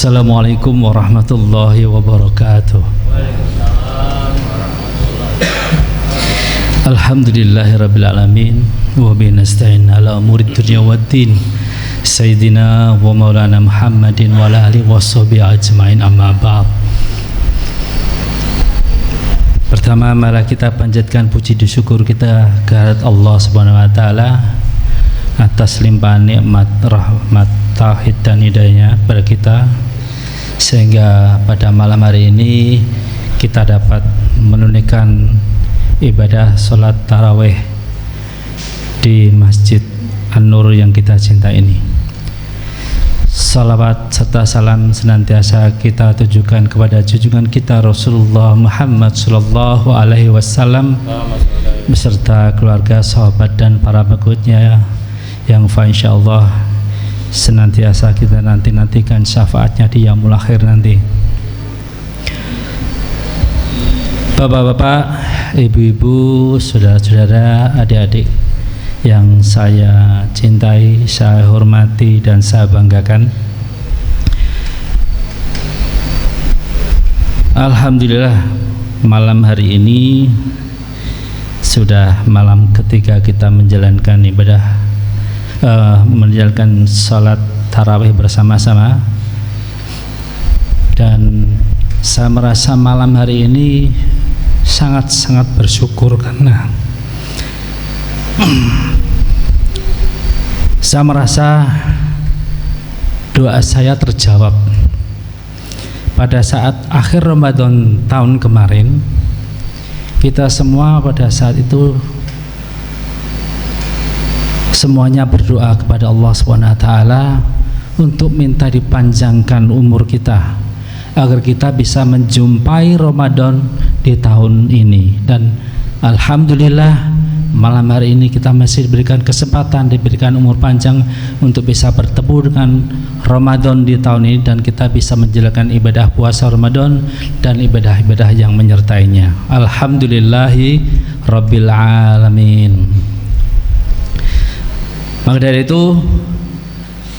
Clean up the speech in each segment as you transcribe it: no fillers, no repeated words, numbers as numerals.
Assalamualaikum warahmatullahi wabarakatuh. Alhamdulillahi rabbil alamin wa bihi nasta'in ala umurid dunya waddin. Sayyidina wa maulana Muhammadin wa ala alihi washabihi ajmain, amma ba'd. Pertama, mari kita panjatkan puji dan syukur kita kehadirat Allah Subhanahu wa taala atas limpahan nikmat, rahmat, tauhid dan hidayahnya pada kita, sehingga pada malam hari ini kita dapat menunaikan ibadah sholat tarawih di Masjid An-Nur yang kita cintai ini. Salawat serta salam senantiasa kita tujukan kepada junjungan kita Rasulullah Muhammad sallallahu alaihi wasallam beserta keluarga, sahabat dan para pengikutnya yang insyaallah senantiasa kita nantikan syafaatnya di yaumul akhir nanti. Bapak-bapak, ibu-ibu, saudara-saudara, adik-adik yang saya cintai, saya hormati dan saya banggakan, alhamdulillah malam hari ini sudah malam ketiga kita menjalankan ibadah, menjalankan salat tarawih bersama-sama, dan saya merasa malam hari ini sangat-sangat bersyukur karena saya merasa doa saya terjawab. Pada saat akhir Ramadan tahun kemarin, kita semua pada saat itu semuanya berdoa kepada Allah SWT untuk minta dipanjangkan umur kita agar kita bisa menjumpai Ramadan di tahun ini. Dan alhamdulillah malam hari ini kita masih diberikan kesempatan, diberikan umur panjang untuk bisa bertemu dengan Ramadan di tahun ini, dan kita bisa menjalankan ibadah puasa Ramadan dan ibadah-ibadah yang menyertainya. Alhamdulillahi rabbil alamin. Maka dari itu,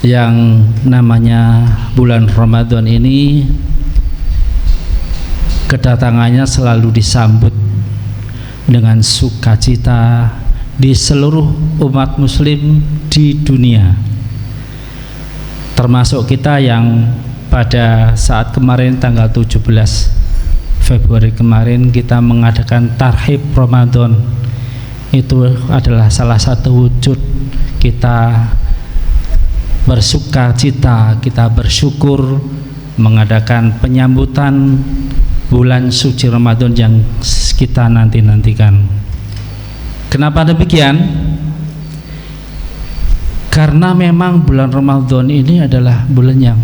yang namanya bulan Ramadan ini kedatangannya selalu disambut dengan sukacita di seluruh umat muslim di dunia, termasuk kita yang pada saat kemarin tanggal 17 Februari kemarin kita mengadakan tarhib Ramadan. Itu adalah salah satu wujud kita bersukacita, kita bersyukur mengadakan penyambutan bulan suci Ramadan yang kita nantikan. Kenapa demikian? Karena memang bulan Ramadan ini adalah bulan yang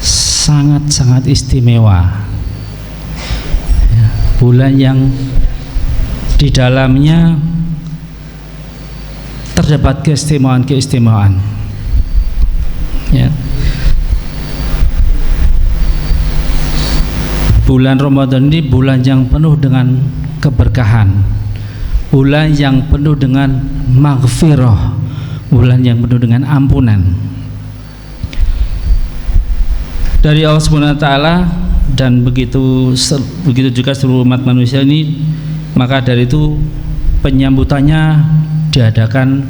sangat-sangat istimewa, bulan yang di dalamnya terdapat keistimewaan, ya. Bulan Ramadan ini bulan yang penuh dengan keberkahan, bulan yang penuh dengan maghfirah, bulan yang penuh dengan ampunan dari Allah Subhanahu wa taala, dan begitu juga seluruh umat manusia ini. Maka dari itu penyambutannya diadakan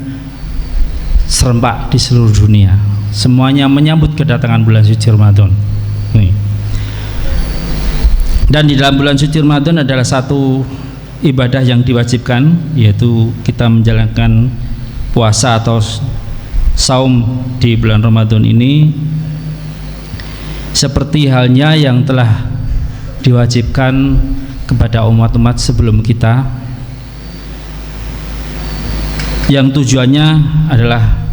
serempak di seluruh dunia. Semuanya menyambut kedatangan bulan suci Ramadan. Dan di dalam bulan suci Ramadan adalah satu ibadah yang diwajibkan, yaitu kita menjalankan puasa atau saum di bulan Ramadan ini, seperti halnya yang telah diwajibkan kepada umat-umat sebelum kita, yang tujuannya adalah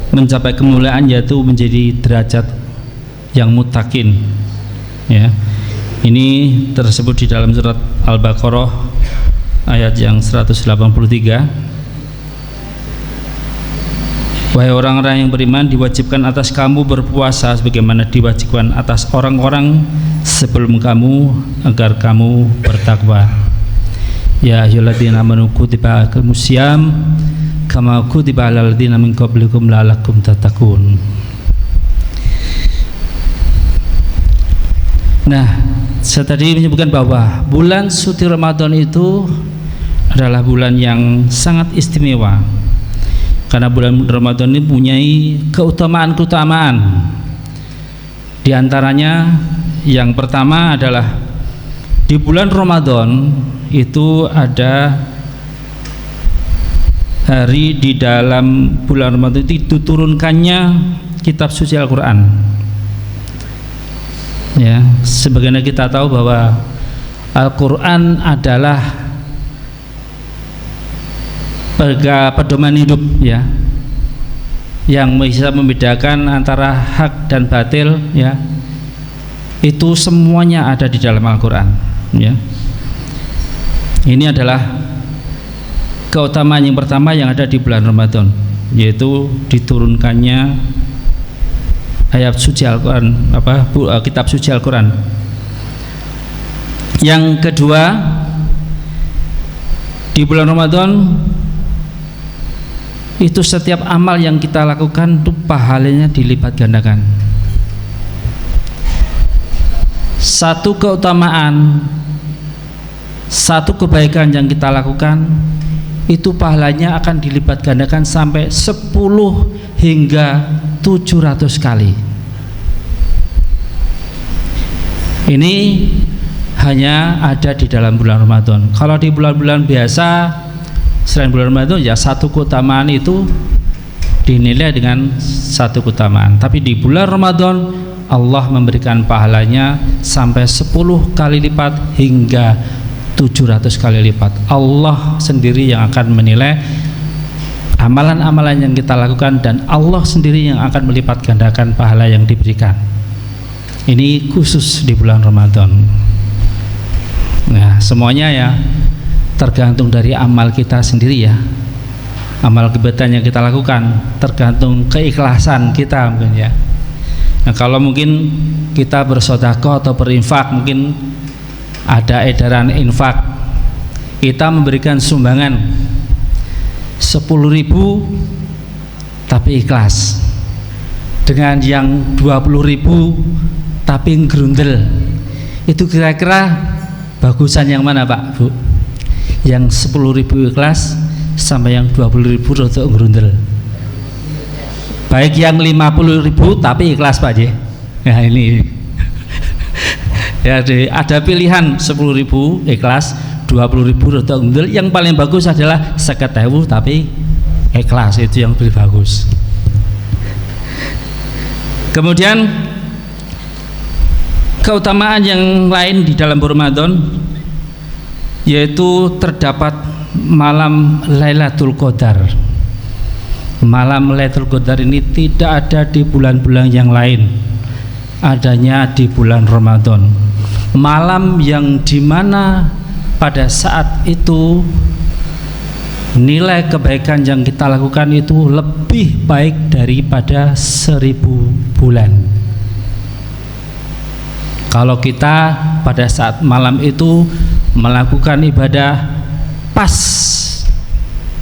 mencapai kemuliaan, yaitu menjadi derajat yang muttaqin, ya. Ini tersebut di dalam surat Al-Baqarah ayat yang 183. Wahai orang-orang yang beriman, diwajibkan atas kamu berpuasa sebagaimana diwajibkan atas orang-orang sebelum kamu, agar kamu bertakwa. Ya ayyuhalladzina amanu kutiba alaikumus syiyam kama kutiba alal ladzina min qablikum la'allakum tattaqun. Nah, saya tadi menyebutkan bahwa bulan suci Ramadan itu adalah bulan yang sangat istimewa, karena bulan Ramadan ini mempunyai keutamaan-keutamaan. Di antaranya yang pertama adalah di bulan Ramadan itu ada hari di dalam bulan Ramadan itu diturunkannya kitab suci Al-Quran. Ya, sebagaimana kita tahu bahwa Al-Quran adalah pedoman hidup, ya, yang bisa membedakan antara hak dan batil, ya. Itu semuanya ada di dalam Al-Quran, ya. Ini adalah keutamaan yang pertama yang ada di bulan Ramadan, yaitu diturunkannya ayat suci Al-Quran, kitab suci Al-Quran. Yang kedua, di bulan Ramadan itu setiap amal yang kita lakukan itu pahalanya dilipat gandakan. Satu keutamaan, satu kebaikan yang kita lakukan itu pahalanya akan dilipat gandakan sampai 10 hingga 700 kali. Ini hanya ada di dalam bulan Ramadan. Kalau di bulan-bulan biasa selain bulan Ramadan, ya satu keutamaan itu dinilai dengan satu keutamaan. Tapi di bulan Ramadan Allah memberikan pahalanya sampai 10 kali lipat hingga 700 kali lipat. Allah sendiri yang akan menilai amalan-amalan yang kita lakukan, dan Allah sendiri yang akan melipat gandakan pahala yang diberikan. Ini khusus di bulan Ramadan. Nah, semuanya ya tergantung dari amal kita sendiri, ya. Amal kebaikan yang kita lakukan tergantung keikhlasan kita mungkin, ya. Nah, kalau mungkin kita bersedekah atau berinfak, mungkin ada edaran infak, kita memberikan sumbangan 10.000 tapi ikhlas, dengan yang 20.000 tapi ngerundel. Itu kira-kira bagusan yang mana, Pak, Bu? Yang 10.000 ikhlas sama yang 20.000 untuk ngerundel? Baik yang 50.000 tapi ikhlas, Pak J. Nah, ini ya, ada pilihan 10.000 ikhlas, 20.000 untuk ngerundel. Yang paling bagus adalah 50.000 tapi ikhlas, itu yang lebih bagus. Kemudian keutamaan yang lain di dalam Ramadan yaitu terdapat malam Lailatul Qadar. Malam Lailatul Qadar ini tidak ada di bulan-bulan yang lain, adanya di bulan Ramadan. Malam yang dimana pada saat itu nilai kebaikan yang kita lakukan itu lebih baik daripada 1000 bulan. Kalau kita pada saat malam itu melakukan ibadah pas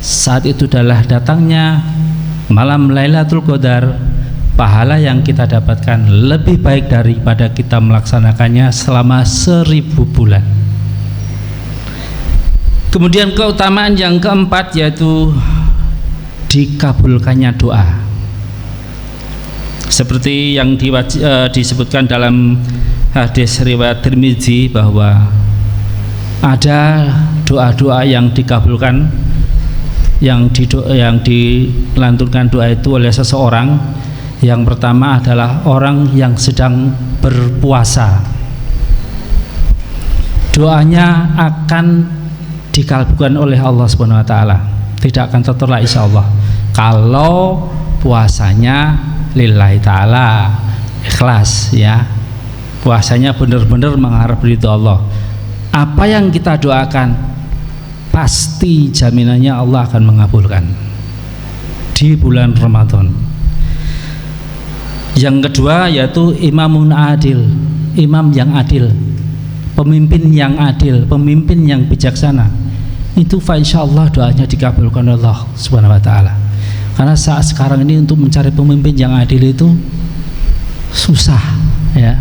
saat itu adalah datangnya malam Lailatul Qadar, pahala yang kita dapatkan lebih baik daripada kita melaksanakannya selama 1000 bulan. Kemudian keutamaan yang keempat yaitu dikabulkannya doa, seperti yang disebutkan dalam hadis riwayat Tirmidzi bahwa ada doa-doa yang dikabulkan, yang dilantunkan doa itu oleh seseorang. Yang pertama adalah orang yang sedang berpuasa, doanya akan dikabulkan oleh Allah Subhanahu wa taala, tidak akan tertolak insyaallah kalau puasanya lillahi taala, ikhlas, ya. Puasanya benar-benar mengharap ridho Allah. Apa yang kita doakan pasti jaminannya Allah akan mengabulkan di bulan Ramadan. Yang kedua yaitu imamun adil, imam yang adil, pemimpin yang adil, pemimpin yang bijaksana. Itu insyaallah doanya dikabulkan Allah Subhanahu wa taala. Karena saat sekarang ini untuk mencari pemimpin yang adil itu susah, ya.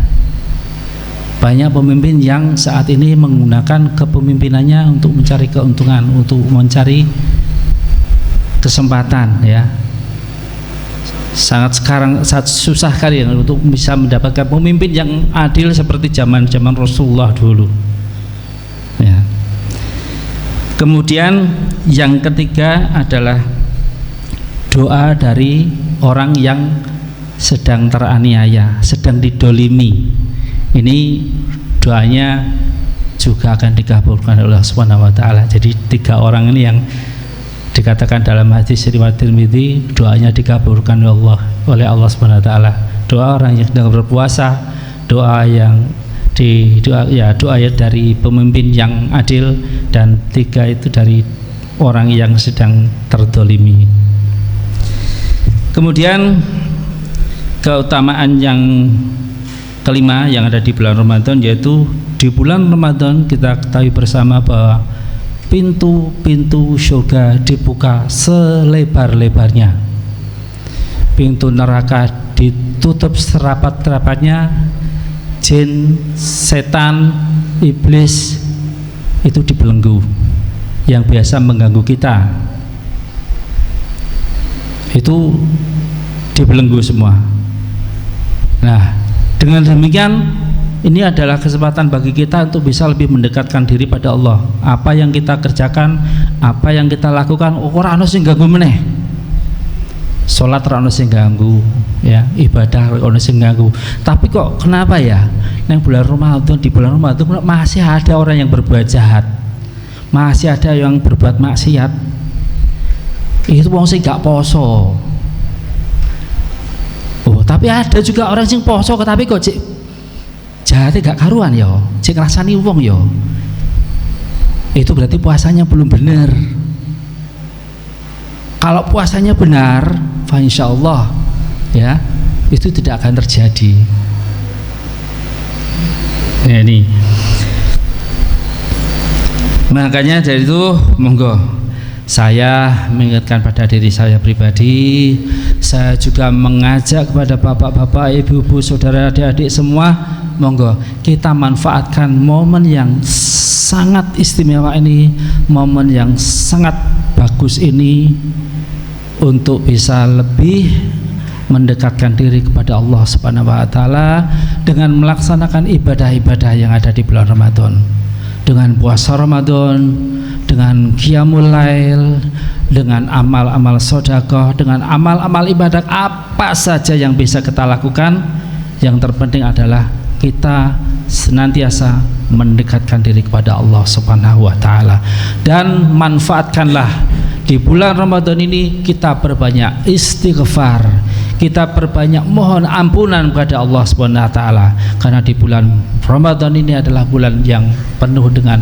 Banyak pemimpin yang saat ini menggunakan kepemimpinannya untuk mencari keuntungan, untuk mencari kesempatan, ya. Sangat susah kali ya untuk bisa mendapatkan pemimpin yang adil seperti zaman Rasulullah dulu, ya. Kemudian yang ketiga adalah doa dari orang yang sedang teraniaya, sedang didolimi. Ini doanya juga akan dikabulkan oleh Allah Subhanahu wa taala. Jadi 3 orang ini yang dikatakan dalam hadis riwayat Tirmidzi, doanya dikabulkan oleh Allah Subhanahu wa taala. Doa orang yang sedang berpuasa, doa dari pemimpin yang adil, dan 3 itu dari orang yang sedang terdolimi. Kemudian keutamaan yang kelima yang ada di bulan Ramadan, yaitu di bulan Ramadan kita ketahui bersama bahwa pintu-pintu surga dibuka selebar-lebarnya, pintu neraka ditutup serapat-rapatnya, jin, setan, iblis itu dibelenggu yang biasa mengganggu kita, itu dibelenggu semua. Nah, dengan demikian ini adalah kesempatan bagi kita untuk bisa lebih mendekatkan diri pada Allah. Apa yang kita kerjakan, apa yang kita lakukan, ora ono sing ganggu meneh. Salat ora ono sing ganggu, ya, ibadah ono sing ganggu. Tapi kok kenapa ya? Di bulan Ramadan masih ada orang yang berbuat jahat. Masih ada yang berbuat maksiat. Itu wong sing gak poso. Oh, tapi ada juga orang sing poso tapi kok cek jahatnya gak karuan ya, cek ngrasani wong ya. Itu berarti puasanya belum benar. Kalau puasanya benar, fa insyaallah ya, itu tidak akan terjadi. Ya, ini. Makanya dari itu monggo saya mengingatkan pada diri saya pribadi, saya juga mengajak kepada bapak-bapak, ibu-ibu, saudara, adik-adik semua, monggo kita manfaatkan momen yang sangat istimewa ini, momen yang sangat bagus ini untuk bisa lebih mendekatkan diri kepada Allah Subhanahu wa taala dengan melaksanakan ibadah-ibadah yang ada di bulan Ramadan, dengan puasa Ramadan, dengan qiyamul lail, dengan amal-amal sedekah, dengan amal-amal ibadah apa saja yang bisa kita lakukan. Yang terpenting adalah kita senantiasa mendekatkan diri kepada Allah Subhanahu wa taala, dan manfaatkanlah di bulan Ramadan ini kita berbanyak istighfar, kita berbanyak mohon ampunan kepada Allah Subhanahu wa taala, karena di bulan Ramadan ini adalah bulan yang penuh dengan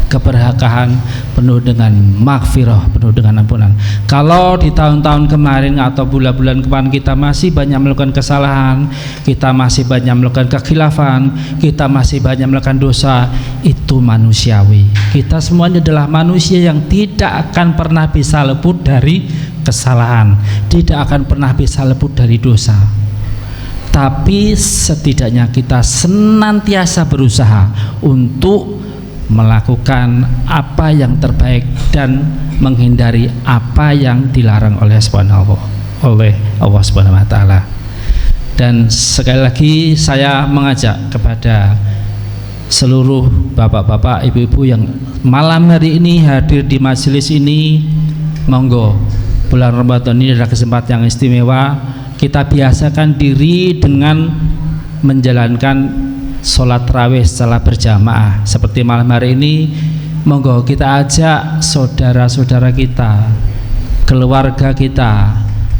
keberkahan, penuh dengan maghfirah, penuh dengan ampunan. Kalau di tahun-tahun kemarin atau bulan-bulan kemarin kita masih banyak melakukan kesalahan, kita masih banyak melakukan kekhilafan, kita masih banyak melakukan dosa, itu manusiawi. Kita semuanya adalah manusia yang tidak akan pernah bisa luput dari kesalahan, tidak akan pernah bisa luput dari dosa. Tapi setidaknya kita senantiasa berusaha untuk melakukan apa yang terbaik dan menghindari apa yang dilarang oleh Allah Subhanahu wa taala. Dan sekali lagi saya mengajak kepada seluruh bapak-bapak, ibu-ibu yang malam hari ini hadir di majelis ini, monggo, bulan Ramadan ini adalah kesempatan yang istimewa. Kita biasakan diri dengan menjalankan sholat tarawih secara berjamaah seperti malam hari ini. Monggo kita ajak saudara-saudara kita, keluarga kita,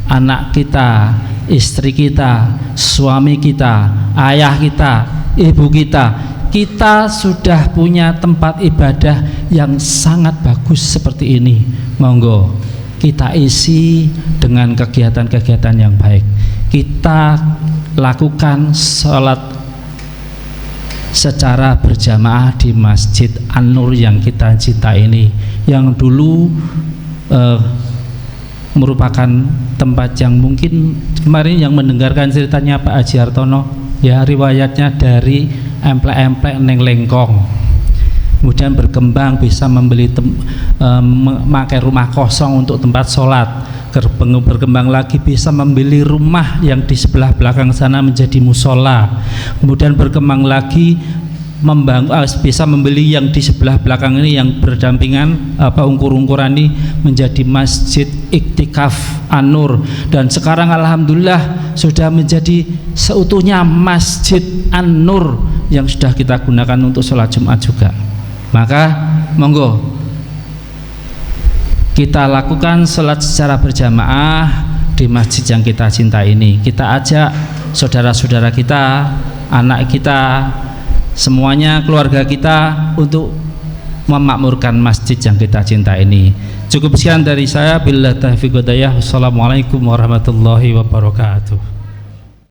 anak kita, istri kita, suami kita, ayah kita, ibu kita. Kita sudah punya tempat ibadah yang sangat bagus seperti ini. Monggo kita isi dengan kegiatan-kegiatan yang baik. Kita lakukan sholat secara berjamaah di Masjid An-Nur yang kita cinta ini, yang dulu merupakan tempat yang mungkin kemarin yang mendengarkan ceritanya Pak Haji Hartono, ya, riwayatnya dari emplek-emplek neng lengkong, kemudian berkembang bisa membeli memakai rumah kosong untuk tempat sholat, berkembang lagi bisa membeli rumah yang di sebelah belakang sana menjadi musola, kemudian berkembang lagi bisa membeli yang di sebelah belakang ini yang berdampingan ungkur-ungkuran ini menjadi masjid iktikaf An-Nur, dan sekarang alhamdulillah sudah menjadi seutuhnya masjid An-Nur yang sudah kita gunakan untuk sholat Jumat juga. Maka monggo kita lakukan sholat secara berjamaah di masjid yang kita cinta ini. Kita ajak saudara-saudara kita, anak kita, semuanya, keluarga kita untuk memakmurkan masjid yang kita cinta ini. Cukup sekian dari saya. Billahi taufiq wal hidayah. Wassalamualaikum warahmatullahi wabarakatuh.